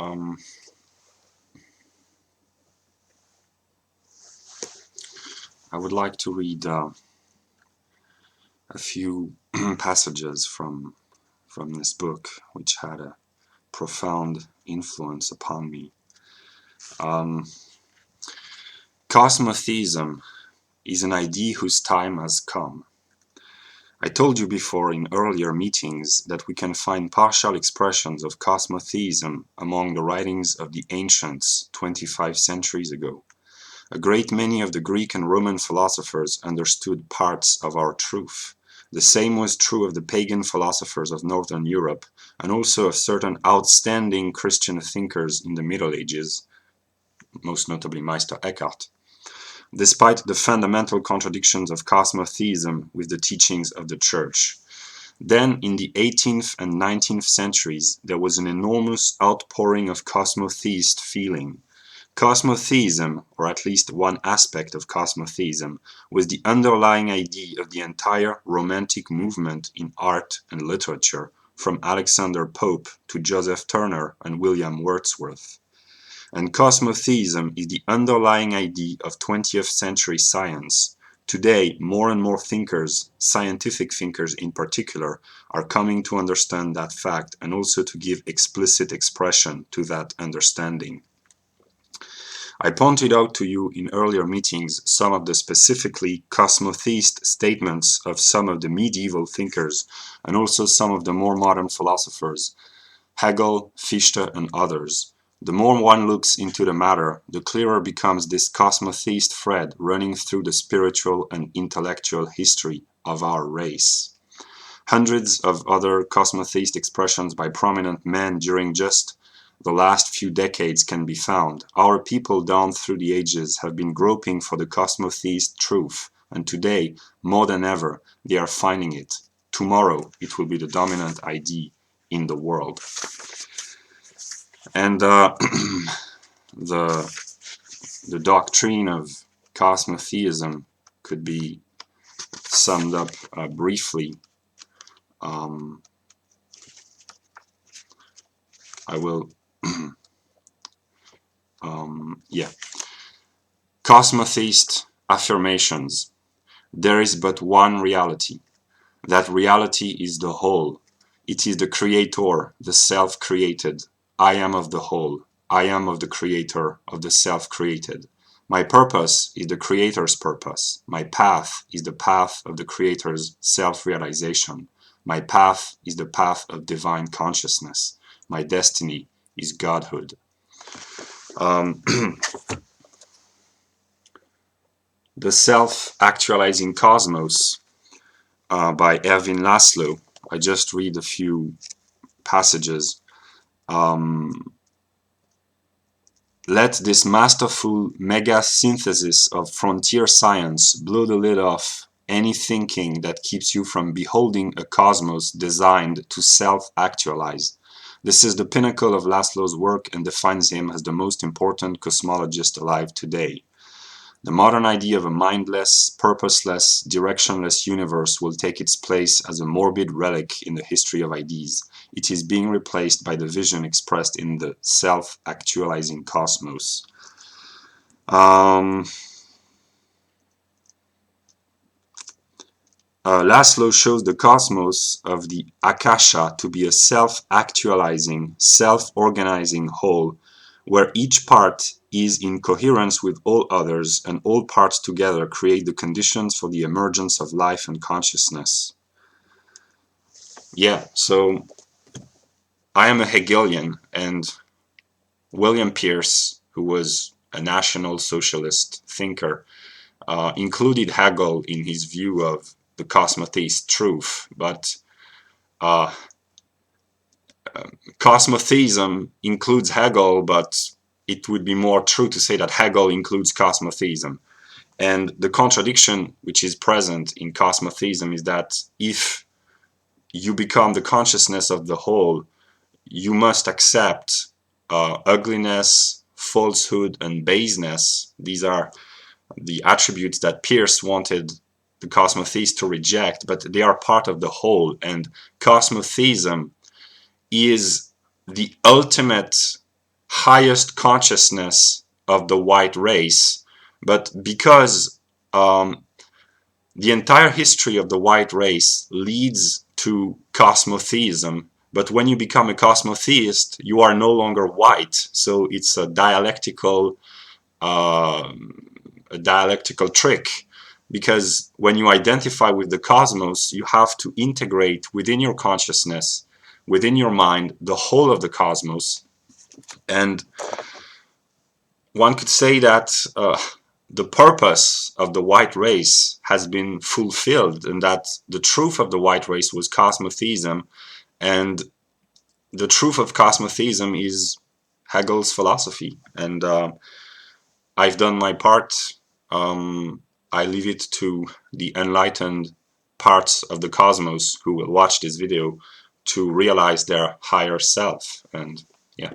Um, I would like to read a few passages from this book, which had a profound influence upon me. Cosmotheism is an idea whose time has come. I told you before in earlier meetings that we can find partial expressions of cosmotheism among the writings of the ancients 25 centuries ago. A great many of the Greek and Roman philosophers understood parts of our truth. The same was true of the pagan philosophers of Northern Europe, and also of certain outstanding Christian thinkers in the Middle Ages, most notably Meister Eckhart, despite the fundamental contradictions of cosmotheism with the teachings of the Church. Then, in the 18th and 19th centuries, there was an enormous outpouring of cosmotheist feeling. Cosmotheism, or at least one aspect of cosmotheism, was the underlying idea of the entire Romantic movement in art and literature, from Alexander Pope to Joseph Turner and William Wordsworth. And cosmotheism is the underlying idea of 20th century science. Today, more and more thinkers, scientific thinkers in particular, are coming to understand that fact and also to give explicit expression to that understanding. I pointed out to you in earlier meetings some of the specifically cosmotheist statements of some of the medieval thinkers and also some of the more modern philosophers, Hegel, Fichte, and others. The more one looks into the matter, the clearer becomes this cosmotheist thread running through the spiritual and intellectual history of our race. Hundreds of other cosmotheist expressions by prominent men during just the last few decades can be found. Our people down through the ages have been groping for the cosmotheist truth, and today, more than ever, they are finding it. Tomorrow, it will be the dominant idea in the world. And the doctrine of cosmotheism could be summed up briefly. I will, Cosmotheist affirmations. There is but one reality. That reality is the whole. It is the creator, the self-created. I am of the whole. I am of the creator, of the self-created. My purpose is the creator's purpose. My path is the path of the creator's self-realization. My path is the path of divine consciousness. My destiny is godhood. The Self-Actualizing Cosmos by Erwin Laszlo. I just read a few passages. Let this masterful mega-synthesis of frontier science blow the lid off any thinking that keeps you from beholding a cosmos designed to self-actualize. This is the pinnacle of Laszlo's work and defines him as the most important cosmologist alive today. The modern idea of a mindless, purposeless, directionless universe will take its place as a morbid relic in the history of ideas. It is being replaced by the vision expressed in the self-actualizing cosmos. Laszlo shows the cosmos of the Akasha to be a self-actualizing, self-organizing whole, where each part is in coherence with all others and all parts together create the conditions for the emergence of life and consciousness. Yeah, so I am a Hegelian, and William Pierce, who was a National Socialist thinker, included Hegel in his view of the cosmotheist truth, but cosmotheism includes Hegel, but it would be more true to say that Hegel includes cosmotheism. And the contradiction which is present in cosmotheism is that if you become the consciousness of the whole, you must accept ugliness, falsehood, and baseness. These are the attributes that Peirce wanted the cosmotheist to reject, but they are part of the whole. And cosmotheism is the ultimate highest consciousness of the white race, but because the entire history of the white race leads to cosmotheism. But when you become a cosmotheist, you are no longer white. So it's a dialectical trick, because when you identify with the cosmos, you have to integrate within your consciousness, within your mind, the whole of the cosmos. And one could say that the purpose of the white race has been fulfilled, and that the truth of the white race was cosmotheism, and the truth of cosmotheism is Hegel's philosophy. And I've done my part. I leave it to the enlightened parts of the cosmos who will watch this video to realize their higher self. And yeah.